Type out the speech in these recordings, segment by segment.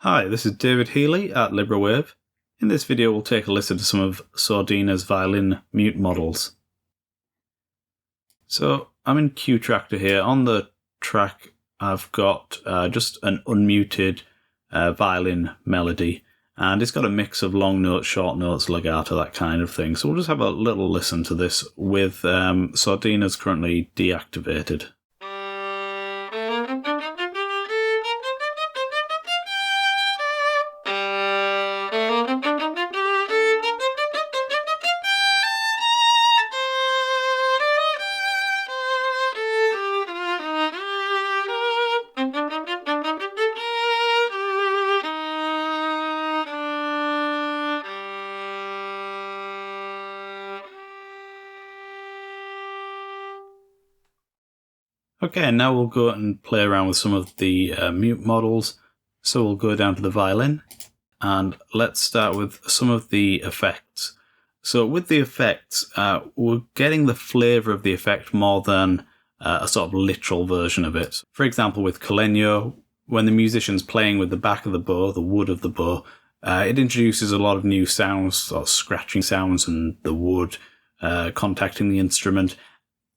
Hi, this is David Healy at Libre. In this video we'll take a listen to some of Sordina's violin mute models. So I'm in Q Tractor here. On the track I've got just an unmuted violin melody, and it's got a mix of long notes, short notes, legato, that kind of thing. So we'll just have a little listen to this with Sordina's currently deactivated. Okay, now we'll go and play around with some of the mute models. So we'll go down to the violin, and let's start with some of the effects. So with the effects, we're getting the flavour of the effect more than a sort of literal version of it. For example, with Colegno, when the musician's playing with the back of the bow, the wood of the bow, it introduces a lot of new sounds, sort of scratching sounds and the wood contacting the instrument.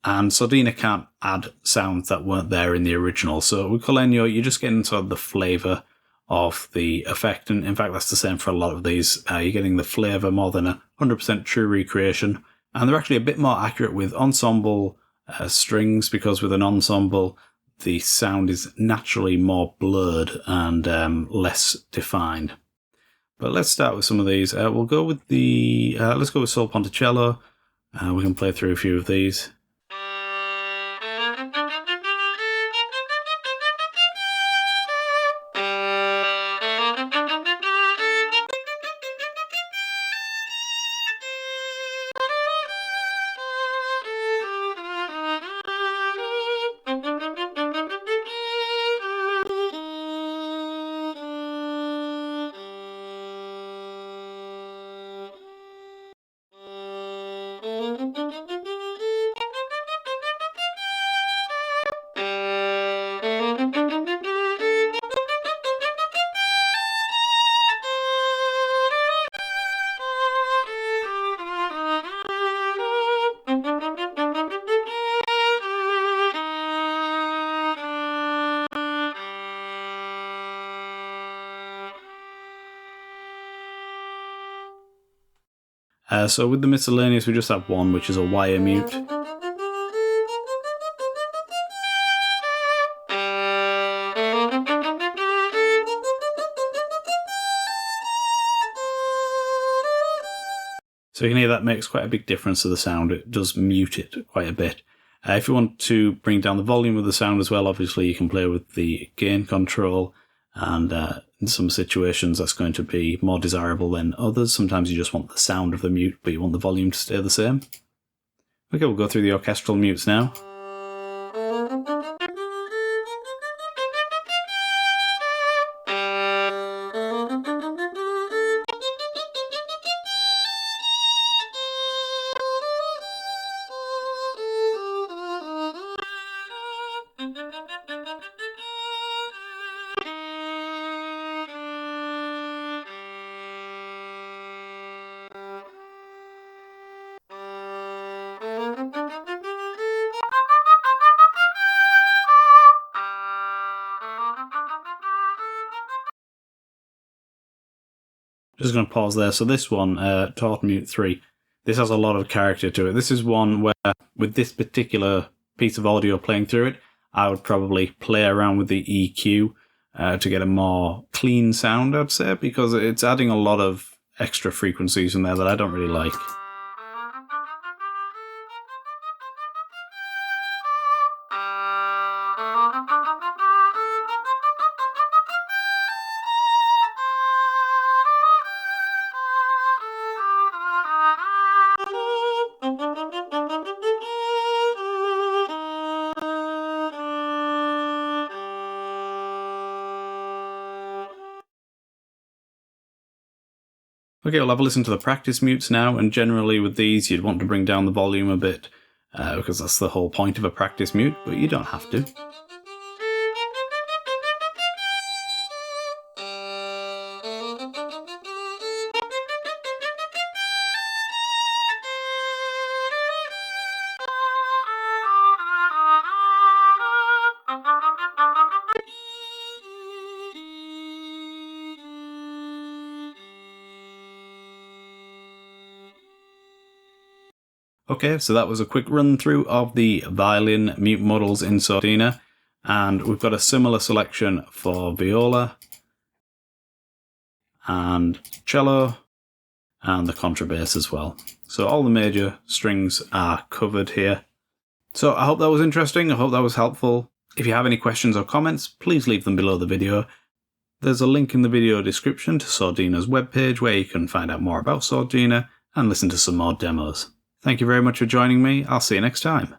And Sordina can't add sounds that weren't there in the original. So with Colegno, you're just getting sort of the flavour of the effect. And in fact, that's the same for a lot of these. You're getting the flavour more than a 100% true recreation. And they're actually a bit more accurate with ensemble strings, because with an ensemble, the sound is naturally more blurred and less defined. But let's start with some of these. We'll go with the, let's go with Sol Ponticello. We can play through a few of these. So with the miscellaneous, we just have one, which is a wire mute. So you can hear that makes quite a big difference to the sound. It does mute it quite a bit. If you want to bring down the volume of the sound as well, obviously you can play with the gain control, and in some situations that's going to be more desirable than others. Sometimes you just want the sound of the mute, but you want the volume to stay the same. Okay, we'll go through the orchestral mutes now. Just going to pause there. So this one, Taut Mute 3, this has a lot of character to it. This is one where, with this particular piece of audio playing through it, I would probably play around with the EQ to get a more clean sound, I'd say, because it's adding a lot of extra frequencies in there that I don't really like. Okay, we'll have a listen to the practice mutes now, and generally with these you'd want to bring down the volume a bit, because that's the whole point of a practice mute, but you don't have to. Okay, so that was a quick run through of the violin mute models in Sordina, and we've got a similar selection for viola and cello and the contrabass as well. So all the major strings are covered here. So I hope that was interesting, I hope that was helpful. If you have any questions or comments, please leave them below the video. There's a link in the video description to Sordina's webpage where you can find out more about Sordina and listen to some more demos. Thank you very much for joining me. I'll see you next time.